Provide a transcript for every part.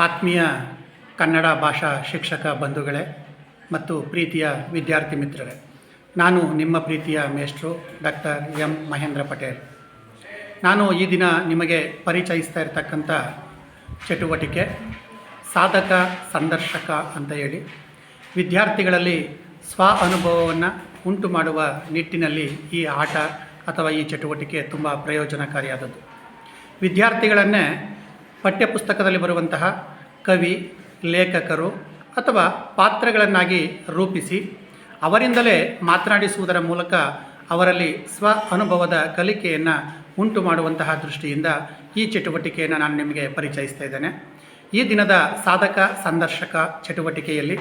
ಆತ್ಮೀಯ ಕನ್ನಡ ಭಾಷಾ ಶಿಕ್ಷಕ ಬಂಧುಗಳೇ ಮತ್ತು ಪ್ರೀತಿಯ ವಿದ್ಯಾರ್ಥಿ ಮಿತ್ರರೇ, ನಾನು ನಿಮ್ಮ ಪ್ರೀತಿಯ ಮೇಷ್ಟ್ರು ಡಾಕ್ಟರ್ ಎಂ ಮಹೇಂದ್ರ ಪಟೇಲ್. ನಾನು ಈ ದಿನ ನಿಮಗೆ ಪರಿಚಯಿಸ್ತಾ ಇರತಕ್ಕಂಥ ಚಟುವಟಿಕೆ ಸಾಧಕ ಸಂದರ್ಶಕ ಅಂತ ಹೇಳಿ ವಿದ್ಯಾರ್ಥಿಗಳಲ್ಲಿ ಸ್ವ ಅನುಭವವನ್ನು ಉಂಟು ಮಾಡುವ ನಿಟ್ಟಿನಲ್ಲಿ ಈ ಆಟ ಅಥವಾ ಈ ಚಟುವಟಿಕೆ ತುಂಬ ಪ್ರಯೋಜನಕಾರಿಯಾದದ್ದು. ವಿದ್ಯಾರ್ಥಿಗಳನ್ನೇ ಪಠ್ಯಪುಸ್ತಕದಲ್ಲಿ ಬರುವಂತಹ ಕವಿ, ಲೇಖಕರು ಅಥವಾ ಪಾತ್ರಗಳನ್ನಾಗಿ ರೂಪಿಸಿ ಅವರಿಂದಲೇ ಮಾತನಾಡಿಸುವುದರ ಮೂಲಕ ಅವರಲ್ಲಿ ಸ್ವ ಅನುಭವದ ಕಲಿಕೆಯನ್ನು ಉಂಟು ಮಾಡುವಂತಹ ದೃಷ್ಟಿಯಿಂದ ಈ ಚಟುವಟಿಕೆಯನ್ನು ನಾನು ನಿಮಗೆ ಪರಿಚಯಿಸ್ತಾ ಇದ್ದೇನೆ. ಈ ದಿನದ ಸಾಧಕ ಸಂದರ್ಶಕ ಚಟುವಟಿಕೆಯಲ್ಲಿ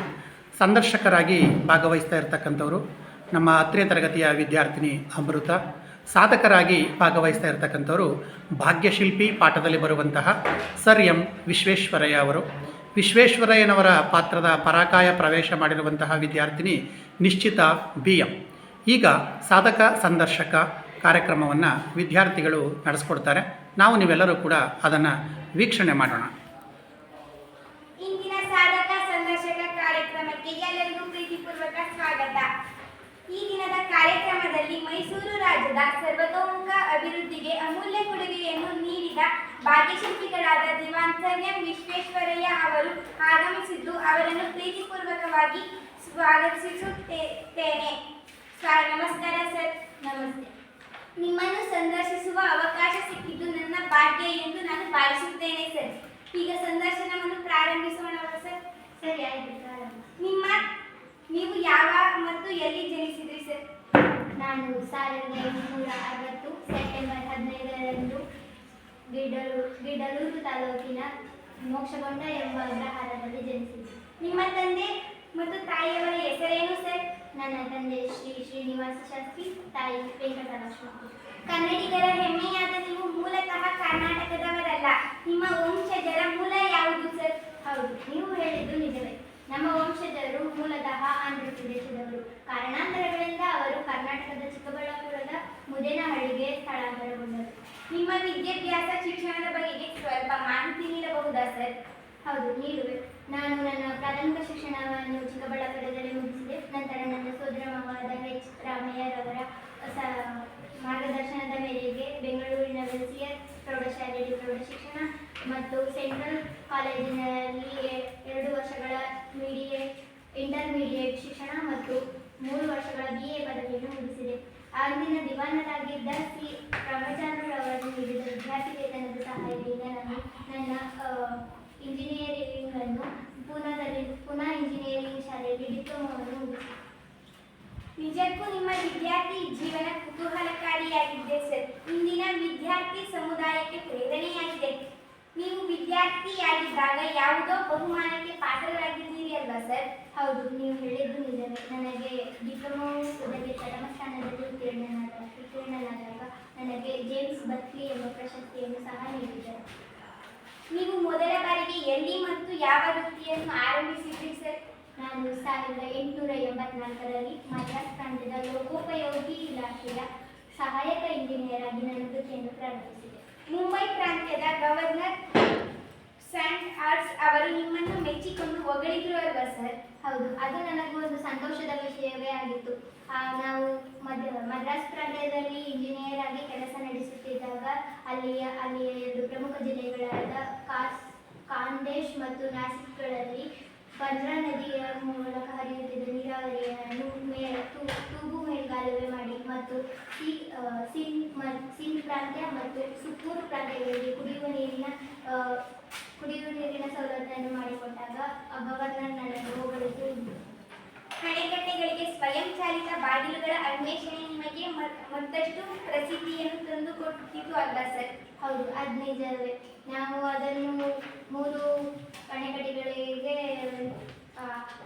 ಸಂದರ್ಶಕರಾಗಿ ಭಾಗವಹಿಸ್ತಾ ಇರತಕ್ಕಂಥವರು ನಮ್ಮ 10ನೇ ತರಗತಿಯ ವಿದ್ಯಾರ್ಥಿನಿ ಅಮೃತ. ಸಾಧಕರಾಗಿ ಭಾಗವಹಿಸ್ತಾ ಇರತಕ್ಕಂಥವರು ಭಾಗ್ಯಶಿಲ್ಪಿ ಪಾಠದಲ್ಲಿ ಬರುವಂತಹ ಸರ್ ಎಂ ವಿಶ್ವೇಶ್ವರಯ್ಯ ಅವರು. ವಿಶ್ವೇಶ್ವರಯ್ಯನವರ ಪಾತ್ರದ ಪರಾಕಾಯ ಪ್ರವೇಶ ಮಾಡಿರುವಂತಹ ವಿದ್ಯಾರ್ಥಿನಿ ನಿಶ್ಚಿತ BM. ಈಗ ಸಾಧಕ ಸಂದರ್ಶಕ ಕಾರ್ಯಕ್ರಮವನ್ನು ವಿದ್ಯಾರ್ಥಿಗಳು ನಡೆಸ್ಕೊಡ್ತಾರೆ. ನಾವು ನೀವೆಲ್ಲರೂ ಕೂಡ ಅದನ್ನು ವೀಕ್ಷಣೆ ಮಾಡೋಣ. ಇಂದಿನ ಸಾಧಕ ಸಂದರ್ಶಕ ಕಾರ್ಯಕ್ರಮಕ್ಕೆ ಎಲ್ಲರಿಗೂ ಪ್ರೀತಿಪೂರ್ವಕ ಸ್ವಾಗತ. ಈ ದಿನದ ಕಾರ್ಯಕ್ರಮದಲ್ಲಿ ಮೈಸೂರು ರಾಜ್ಯದ ಸರ್ವತೋಮುಖ ಅಭಿವೃದ್ಧಿಗೆ ಅಮೂಲ್ಯ ಕೊಡುಗೆಯನ್ನು ನೀಡಿದ ಭಾಗ್ಯಶಿಲ್ಪಿಗಳಾದ ದಿವಾನ್ ಸರ್ ಎಂ ವಿಶ್ವೇಶ್ವರಯ್ಯ ಅವರು ಆಗಮಿಸಿದ್ದು ಅವರನ್ನು ಪ್ರೀತಿಪೂರ್ವಕವಾಗಿ ಸ್ವಾಗತಿಸುತ್ತೇನೆ. ನಮಸ್ಕಾರ ಸರ್. ನಮಸ್ತೆ. ನಿಮ್ಮನ್ನು ಸಂದರ್ಶಿಸುವ ಅವಕಾಶ ಸಿಕ್ಕಿದ್ದು ನನ್ನ ಭಾಗ್ಯ ಎಂದು ನಾನು ಭಾವಿಸುತ್ತೇನೆ ಸರ್. ಈಗ ಸಂದರ್ಶನವನ್ನು ಪ್ರಾರಂಭಿಸೋಣ ಸರ್. ಸರಿ, ಆಯಿತು. ನೀವು ಯಾವ ಮತ್ತು ಎಲ್ಲಿ ಜನಿಸಿದ್ರಿ ಸರ್? ನಾನು 1860 ಸೆಪ್ಟೆಂಬರ್ 15ರಂದು ಗಿಡಲೂರು ತಾಲೂಕಿನ ಮೋಕ್ಷಗೊಂಡ ಎಂಬ ಅಗ್ರಹಾರದಲ್ಲಿ ಜನಿಸಿದೆ. ನಿಮ್ಮ ತಂದೆ ಮತ್ತು ತಾಯಿಯವರ ಹೆಸರೇನು ಸರ್? ನನ್ನ ತಂದೆ ಶ್ರೀ ಶ್ರೀನಿವಾಸ ಶಾಸ್ತ್ರಿ, ತಾಯಿ ವೆಂಕಟಲಕ್ಷ್ಮಿ. ಕನ್ನಡಿಗರ ಹೆಮ್ಮೆಯಾದ ನೀವು ಮೂಲತಃ ಕರ್ನಾಟಕದವರಲ್ಲ. ನಿಮ್ಮ ವಂಶಜರ ಮೂಲ ಯಾವುದು ಸರ್? ಹೌದು, ನೀವು ಹೇಳಿದ್ದು ನಿಜವೇ. ನಮ್ಮ ವಂಶಜರು ಮೂಲತಃ ಆಂಧ್ರ ಪ್ರದೇಶದವರು. ಕಾರಣಾಂತರಗಳಿಂದ ಅವರು ಕರ್ನಾಟಕದ ಚಿಕ್ಕಬಳ್ಳಾಪುರದ ಮುದೇನಹಳ್ಳಿಗೆ ಸ್ಥಳಾಂತರಗೊಂಡರು. ನಿಮ್ಮ ವಿದ್ಯಾಭ್ಯಾಸ ಶಿಕ್ಷಣದ ಬಗೆಗೆ ಸ್ವಲ್ಪ ಮಾಹಿತಿ ನೀಡಬಹುದಾ ಸರ್? ಹೌದು, ನೀಡುವೆ. ನಾನು ನನ್ನ ಪ್ರಾಥಮಿಕ ಶಿಕ್ಷಣವನ್ನು ಚಿಕ್ಕಬಳ್ಳಾಪುರದಲ್ಲಿ ಮುಗಿಸಿದೆ. ನಂತರ ನನ್ನ ಸೋದರ ಮಾವರಾದ H. ರಾಮಯ್ಯರವರ ಮಾರ್ಗದರ್ಶನದ ಮೇರೆಗೆ ಬೆಂಗಳೂರಿನ ವೆಲ್ಸಿಯರ್ ಪ್ರೌಢಶಾಲೆಯಲ್ಲಿ ಪ್ರೌಢ ಶಿಕ್ಷಣ ಮತ್ತು ಸೆಂಟ್ರಲ್ ಕಾಲೇಜಿನಲ್ಲಿ 2 ವರ್ಷಗಳ ಇಂಟರ್ಮೀಡಿಯೇಟ್ ಶಿಕ್ಷಣ ಮತ್ತು 3 ವರ್ಷಗಳ BA ಪದವಿಯನ್ನು ಮುಗಿಸಿದೆ. ಅಂದಿನ ದಿವಾನರಾಗಿದ್ದ ಸಿ ರಾಮಚಂದ್ರರವರು ನೀಡಿದ ವಿದ್ಯಾರ್ಥಿ ವೇತನದ ಸಹಾಯದಿಂದ ನಾನು ನನ್ನ ಇಂಜಿನಿಯರಿಂಗನ್ನು ಪುನಃ ಇಂಜಿನಿಯರಿಂಗ್ ಶಾಲೆಯಲ್ಲಿ ಡಿಪ್ಲೊಮಾವನ್ನು ಮುಗಿಸಿದೆ. ನಿಜಕ್ಕೂ ನಿಮ್ಮ ವಿದ್ಯಾರ್ಥಿ ಜೀವನ ಕುತೂಹಲಕಾರಿಯಾಗಿದೆ ಸರ್. ಇಂದಿನ ವಿದ್ಯಾರ್ಥಿ ಸಮುದಾಯಕ್ಕೆ ಪ್ರೇರಣೆಯಾಗಿದೆ. ನೀವು ವಿದ್ಯಾರ್ಥಿಯಾಗಿದ್ದಾಗ ಯಾವುದೋ ಬಹುಮಾನಕ್ಕೆ ಪಾತ್ರರಾಗಿದ್ದೀರಿ ಅಲ್ವಾ ಸರ್? ಹೌದು, ನೀವು ಹೇಳಿದ್ದು ನಿಜವೇ. ನನಗೆ ಡಿಪ್ಲೊಮಾದಲ್ಲಿ ಪ್ರಥಮ ಸ್ಥಾನದಲ್ಲಿ ಉತ್ತೀರ್ಣನಾದಾಗ ನನಗೆ ಜೇಮ್ಸ್ ಬರ್ಕ್ಲಿ ಎಂಬ ಪ್ರಶಸ್ತಿಯನ್ನು ಸಹ ನೀಡಿದ್ದಾರೆ. ನೀವು ಮೊದಲ ಬಾರಿಗೆ ಎಲ್ಲಿ ಮತ್ತು ಯಾವ ವೃತ್ತಿಯನ್ನು ಆರಂಭಿಸಿದ್ರಿ ಸರ್? ನಾನು 1884ರಲ್ಲಿ ಮದ್ರಾಸ್ ಪ್ರಾಂತ್ಯದ ಲೋಕೋಪಯೋಗಿ ಇಲಾಖೆಯ ಸಹಾಯಕ ಇಂಜಿನಿಯರ್ ಆಗಿ ನನ್ನ ವೃತ್ತಿಯನ್ನು ಪ್ರಾರಂಭಿಸಿದೆ. ಮುಂಬೈ ಪ್ರಾಂತ್ಯದ ಗವರ್ನರ್ ಸ್ಯಾಂಡ್ ಆರ್ಟ್ಸ್ ಅವರು ನಿಮ್ಮನ್ನು ಮೆಚ್ಚಿಕೊಂಡು ಹೊಗಳಿದ್ರು ಅಲ್ವಾ ಸರ್? ಹೌದು, ಅದು ನನಗೂ ಒಂದು ಸಂತೋಷದ ವಿಷಯವೇ ಆಗಿತ್ತು. ನಾವು ಮದ್ರಾಸ್ ಪ್ರಾಂತ್ಯದಲ್ಲಿ ಇಂಜಿನಿಯರ್ ಆಗಿ ಕೆಲಸ ನಡೆಸುತ್ತಿದ್ದಾಗ ಅಲ್ಲಿಯ 2 ಪ್ರಮುಖ ಜಿಲ್ಲೆಗಳಾದ ಖಾಂದೇಶ್ ಮತ್ತು ನಾಸಿಕ್ಗಳಲ್ಲಿ ಪಂಜ್ರಾ ನದಿಯ ಮೂಲಕ ಹರಿಯುತ್ತಿದ್ದ ನೀರಾವರಿಯನ್ನು ತೂಗು ಮೇಲ್ಗಾಲುವೆ ಮಾಡಿ ಮತ್ತು ಸಿಂಧ್ ಪ್ರಾಂತ್ಯ ಮತ್ತು ಸುತ್ತೂರು ಪ್ರಾಂತ್ಯಗಳಿಗೆ ಕುಡಿಯುವ ನೀರಿನ ಸೌಲಭ್ಯವನ್ನು ಮಾಡಿಕೊಟ್ಟಾಗ ಗವರ್ನರ್ ನನ್ನನ್ನು ಹೊಗಳಿದ್ದು. ಅಣೆಕಟ್ಟೆಗಳಿಗೆ ಸ್ವಯಂ ಚಾಲಿತ ಬಾಗಿಲುಗಳ ಅನ್ವೇಷಣೆ ನಿಮಗೆ ಮತ್ತಷ್ಟು ಪ್ರಸಿದ್ಧಿಯನ್ನು ತಂದುಕೊಟ್ಟಿತು ಅಲ್ವಾ ಸರ್? ಹೌದು, ಅದು ನಿಜವೇ. ನಾವು ಅದನ್ನು 3 ಅಣೆಕಟ್ಟೆಗಳಿಗೆ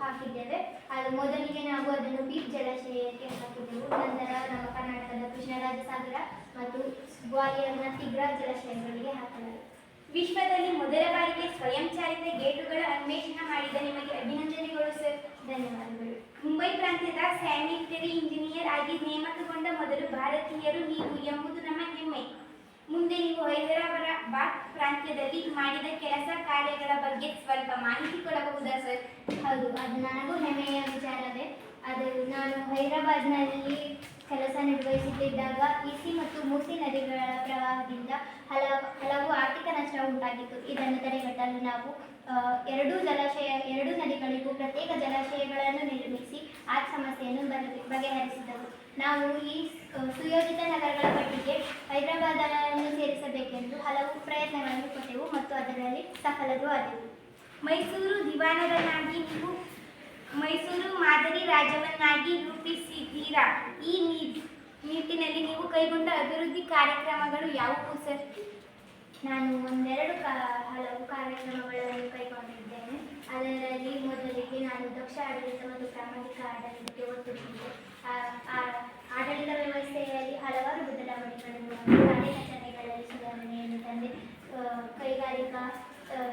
ಹಾಕಿದ್ದೇವೆ. ಅದು ಮೊದಲಿಗೆ ನಾವು ಅದನ್ನು ಬೀಚ್ ಜಲಾಶಯಕ್ಕೆ ಹಾಕಿದ್ದೆವು. ನಂತರ ನಮ್ಮ ಕರ್ನಾಟಕದ ಕೃಷ್ಣರಾಜಸಾಗರ ಮತ್ತು ಗ್ವಾಲಿಯರ್ನ ತಿಗ್ರಾ ಜಲಾಶಯಗಳಿಗೆ ಹಾಕಲಾಯಿತು. ವಿಶ್ವದಲ್ಲಿ ಮೊದಲ ಬಾರಿಗೆ ಸ್ವಯಂ ಚಾಲಿತ ಗೇಟುಗಳ ಅನ್ವೇಷಣೆ ಮಾಡಿದ ನಿಮಗೆ ಅಭಿನಂದನೆಗಳು ಸರ್. ಧನ್ಯವಾದಗಳು. ಮುಂಬೈ ಪ್ರಾಂತ್ಯದ ಸ್ಯಾನಿಟರಿ ಇಂಜಿನಿಯರ್ ಆಗಿ ನೇಮಕಗೊಂಡ ಮೊದಲು ಭಾರತೀಯರು ನೀವು ಎಂಬುದು ನಮ್ಮ ಹೆಮ್ಮೆ. ಮುಂದೆ ನೀವು ಹೈದರಾಬಾದ್ ಪ್ರಾಂತ್ಯದಲ್ಲಿ ಮಾಡಿದ ಕೆಲಸ ಕಾರ್ಯ ಕಾರ್ಯಗಳ ಬಗ್ಗೆ ಸ್ವಲ್ಪ ಮಾಹಿತಿ ಕೊಡಬಹುದಾ ಸರ್? ಹೌದು, ಅದು ನನಗೂ ಹೆಮ್ಮೆಯ ವಿಚಾರವೇ. ಅದು ನಾನು ಹೈದರಾಬಾದ್ನಲ್ಲಿ ಕೆಲಸ ನಿರ್ವಹಿಸುತ್ತಿದ್ದಾಗ ಇಸಿ ಮತ್ತು ಮೂಸಿ ನದಿಗಳ ಪ್ರವಾಹದಿಂದ ಹಲವು ಆರ್ಥಿಕ ನಷ್ಟ ಉಂಟಾಗಿತ್ತು. ಇದನ್ನು ತಡೆಗಟ್ಟಲು ನಾವು ಎರಡೂ ನದಿಗಳಿಗೂ ಪ್ರತ್ಯೇಕ ಜಲಾಶಯಗಳನ್ನು ನಿರ್ಮಿಸಿ ಆ ಸಮಸ್ಯೆಯನ್ನು ಬಗೆಹರಿಸಿದೆವು. ನಾವು ಈ ಸುಯೋಜಿತ ನಗರಗಳ ಪಟ್ಟಿಗೆ ಹೈದರಾಬಾದನ್ನು ಸೇರಿಸಬೇಕೆಂದು ಹಲವು ಪ್ರಯತ್ನಗಳನ್ನು ಕೊಟ್ಟೆವು ಮತ್ತು ಅದರಲ್ಲಿ ಸಫಲರೂ ಆದೆವು. ಮೈಸೂರು ದಿವಾನರನ್ನಾಗಿ ನೀವು ಮೈಸೂರು ಮಾದರಿ ರಾಜ್ಯವನ್ನಾಗಿ ರೂಪಿಸಿದ್ದೀರಾ. ಈ ನಿಟ್ಟಿನಲ್ಲಿ ನೀವು ಕೈಗೊಂಡ ಅಭಿವೃದ್ಧಿ ಕಾರ್ಯಕ್ರಮಗಳು ಯಾವುವು ಸರ್? ನಾನು ಹಲವು ಕಾರ್ಯಕ್ರಮಗಳನ್ನು ಕೈಗೊಂಡಿದ್ದೇನೆ. ಅದರಲ್ಲಿ ಮೊದಲಿಗೆ ನಾನು ದಕ್ಷ ಆಡಳಿತ ಮತ್ತು ಪ್ರಾಮಾಣಿಕ ಆಡಳಿತಕ್ಕೆ ಒತ್ತು ನೀಡಿದೆ. ಆಡಳಿತ ವ್ಯವಸ್ಥೆಯಲ್ಲಿ ಹಲವಾರು ಬದಲಾವಣೆಗಳನ್ನು ಕಾರ್ಯಾಚರಣೆಗಳಲ್ಲಿ ಸುಧಾರಣೆಯನ್ನು ತಂದೆ. ಕೈಗಾರಿಕಾ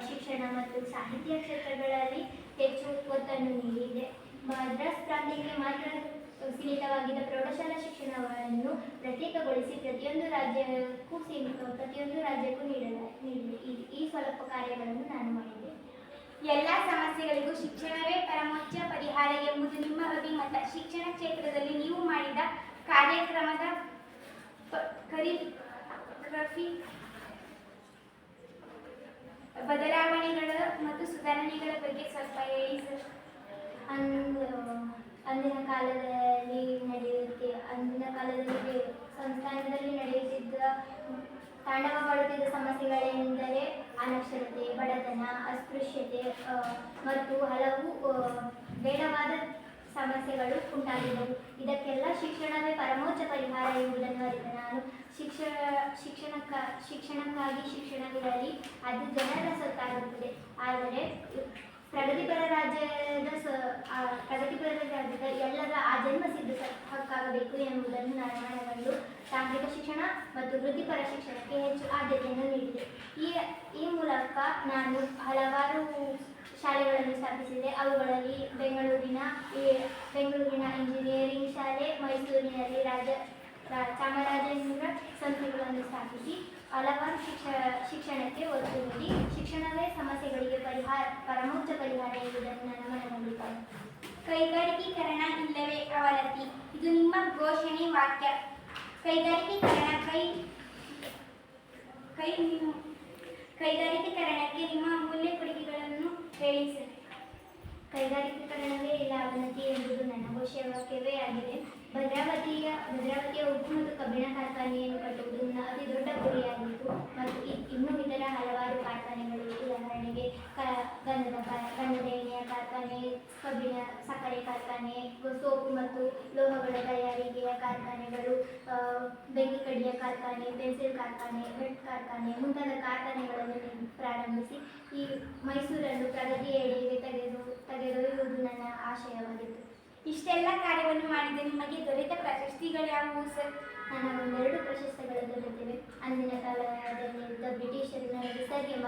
ಶಿಕ್ಷಣ ಮತ್ತು ಸಾಹಿತ್ಯ ಕ್ಷೇತ್ರಗಳಲ್ಲಿ ಹೆಚ್ಚು ಒತ್ತನ್ನು ನೀಡಿದೆ. ಮದ್ರಾಸ್ ಪ್ರಾಂತ್ಯಕ್ಕೆ ಮಾತ್ರ ಸೀಮಿತವಾಗಿದ್ದ ಪ್ರೌಢಶಾಲಾ ಶಿಕ್ಷಣವನ್ನು ಪ್ರತ್ಯೇಕಗೊಳಿಸಿ ಪ್ರತಿಯೊಂದು ರಾಜ್ಯಕ್ಕೂ ನೀಡಿದೆ. ಈ ಸ್ವಲ್ಪ ಕಾರ್ಯಗಳನ್ನು ನಾನು ಮಾಡಿದೆ. ಎಲ್ಲ ಸಮಸ್ಯೆಗಳಿಗೂ ಶಿಕ್ಷಣವೇ ಪರಮೋಚ್ಚ ಪರಿಹಾರ ಎಂಬುದು ನಿಮ್ಮ ಅಭಿಮತ. ಶಿಕ್ಷಣ ಕ್ಷೇತ್ರದಲ್ಲಿ ನೀವು ಮಾಡಿದ ಕಾರ್ಯಕ್ರಮದ ಬದಲಾವಣೆಗಳ ಮತ್ತು ಸುಧಾರಣೆಗಳ ಬಗ್ಗೆ ಸ್ವಲ್ಪ ಹೇಳಿ ಸರ್. ಅಂದಿನ ಕಾಲದಲ್ಲಿ ಸಂಸ್ಥಾನದಲ್ಲಿ ನಡೆಯುತ್ತಿದ್ದ ತಾಂಡವಗೊಳ್ಳುತ್ತಿದ್ದ ಸಮಸ್ಯೆಗಳೆಂದರೆ ಅನಕ್ಷರತೆ, ಬಡತನ, ಅಸ್ಪೃಶ್ಯತೆ ಮತ್ತು ಹಲವು ಬೇಡವಾದ ಸಮಸ್ಯೆಗಳು ಉಂಟಾಗಿದ್ದವು. ಇದಕ್ಕೆಲ್ಲ ಶಿಕ್ಷಣವೇ ಪರಮೋಚ್ಚ ಪರಿಹಾರ ಎಂಬುದನ್ನು ಅರಿತ ನಾನು ಶಿಕ್ಷಣಕ್ಕಾಗಿ ಶಿಕ್ಷಣವಿರಲಿ, ಅದು ಜನರ ಸೊತ್ತಾಗುತ್ತದೆ. ಆದರೆ ಪ್ರಗತಿಪರ ರಾಜ್ಯದ ಎಲ್ಲರ ಆಜನ್ಮಸಿದ್ಧ ಹಕ್ಕಾಗಬೇಕು ಎಂಬುದನ್ನು ನಾನು ಮನಗಂಡು ತಾಂತ್ರಿಕ ಶಿಕ್ಷಣ ಮತ್ತು ವೃತ್ತಿಪರ ಶಿಕ್ಷಣಕ್ಕೆ ಹೆಚ್ಚು ಆದ್ಯತೆಯನ್ನು ನೀಡಿದೆ. ಈ ಮೂಲಕ ನಾನು ಹಲವಾರು ಶಾಲೆಗಳನ್ನು ಸ್ಥಾಪಿಸಿದೆ. ಅವುಗಳಲ್ಲಿ ಬೆಂಗಳೂರಿನ ಇಂಜಿನಿಯರಿಂಗ್ ಶಾಲೆ, ಮೈಸೂರಿನಲ್ಲಿ ಚಾಮರಾಜೇಂದ್ರ ಸಂಸ್ಥೆಗಳನ್ನು ಸ್ಥಾಪಿಸಿ ಹಲವಾರು ಶಿಕ್ಷಣಕ್ಕೆ ಒತ್ತು ನೀಡಿ ಶಿಕ್ಷಣವೇ ಸಮಸ್ಯೆಗಳಿಗೆ ಪರಮೋಚ್ಚ ಪರಿಹಾರ ಎಂಬುದನ್ನು ನಾನು ಮನಗಂಡಿದ್ದೇನೆ. ಕೈಗಾರಿಕೀಕರಣ ಇಲ್ಲವೇ ಅವಲತಿ, ಇದು ನಿಮ್ಮ ಘೋಷಣೆ ವಾಕ್ಯ. ಕೈಗಾರಿಕೀಕರಣಕ್ಕೆ ನಿಮ್ಮ ಅಮೂಲ್ಯ ಕೊಡುಗೆಗಳನ್ನು ಹೇಳಿ ಸರ್. ಕೈಗಾರಿಕೀಕರಣವೇ ಇಲ್ಲ ಅವನತಿ ಎಂಬುದು ನನ್ನ ಘೋಷವಾಕ್ಯವೇ ಆಗಿದೆ. ಭದ್ರಾವತಿಯ ಉಕ್ಕು ಮತ್ತು ಕಬ್ಬಿಣ ಕಾರ್ಖಾನೆಯನ್ನು ಕಟ್ಟುವುದು ನನ್ನ ಅತಿ ದೊಡ್ಡ ಗುರಿಯಾಗಿತ್ತು ಮತ್ತು ಇನ್ನೂ ಇತರ ಹಲವಾರು ಕಾರ್ಖಾನೆಗಳು, ಉದಾಹರಣೆಗೆ ಗಂಧದ ಎಣ್ಣೆಯ ಕಾರ್ಖಾನೆ, ಕಬ್ಬಿಣ ಸಕ್ಕರೆ ಕಾರ್ಖಾನೆ, ಸೋಪು ಮತ್ತು ಲೋಹಗಳ ತಯಾರಿಕೆಯ ಕಾರ್ಖಾನೆಗಳು, ಬೆಂಕಿ ಕಡಿಯ ಕಾರ್ಖಾನೆ, ಪೆನ್ಸಿಲ್ ಕಾರ್ಖಾನೆ, ಬೆಡ್ ಕಾರ್ಖಾನೆ ಮುಂತಾದ ಕಾರ್ಖಾನೆಗಳನ್ನು ಪ್ರಾರಂಭಿಸಿ ಈ ಮೈಸೂರನ್ನು ಪ್ರಗತಿಯೆಡೆಗೆ ತೆಗೆದೊಯ್ಯುವುದು ನನ್ನ ಆಶಯವಾಗಿತ್ತು. ಇಷ್ಟೆಲ್ಲ ಕಾರ್ಯವನ್ನು ಮಾಡಿದ ನಿಮಗೆ ದೊರೆತ ಪ್ರಶಸ್ತಿಗಳು ಯಾವುವು ಸರ್? ನನಗೊಂದೆರಡು ಪ್ರಶಸ್ತಿಗಳು ದೊರೆತಿವೆ. ಅಂದಿನ ಕಾಲದಲ್ಲಿದ್ದ ಬ್ರಿಟಿಷರು ನನಗೆ ಸರ್ ಎಂಬ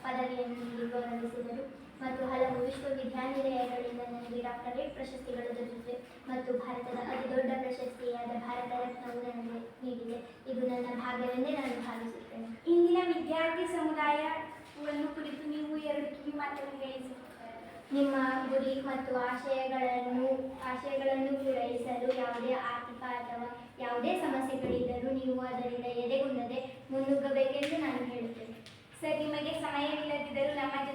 ಪದವಿಯನ್ನು ನೀಡಿ ಗೌರವಿಸಿದರು ಮತ್ತು ಹಲವು ವಿಶ್ವವಿದ್ಯಾನಿಲಯಗಳಿಂದ ನನಗೆ ಡಾಕ್ಟರೇಟ್ ಪ್ರಶಸ್ತಿಗಳು ದೊರೆತಿವೆ ಮತ್ತು ಭಾರತದ ಅತಿ ದೊಡ್ಡ ಪ್ರಶಸ್ತಿಯಾದ ಭಾರತ ರತ್ನವು ನನಗೆ ನೀಡಿದೆ. ಇದು ನನ್ನ ಭಾಗ್ಯವೆಂದೇ ನಾನು ಭಾವಿಸುತ್ತೇನೆ. ಇಂದಿನ ವಿದ್ಯಾರ್ಥಿ ಸಮುದಾಯವನ್ನು ಕುರಿತು ನೀವು ಎರಡು ಕಿವಿ ಮಾತನ್ನು ಹೇಳಿ ಸರ್. ನಿಮ್ಮ ಗುರಿ ಮತ್ತು ಆಶಯಗಳನ್ನು ಪೂರೈಸಲು ಯಾವುದೇ ಆರ್ಥಿಕ ಅಥವಾ ಯಾವುದೇ ಸಮಸ್ಯೆಗಳಿದ್ದರೂ ನೀವು ಅದರಿಂದ ಎದೆಗುಂದದೆ ಮುನ್ನುಗ್ಗಬೇಕೆಂದು ನಾನು ಹೇಳುತ್ತೇನೆ. ಸರ್, ನಿಮಗೆ ಸಮಯವಿಲ್ಲದಿದ್ದರೂ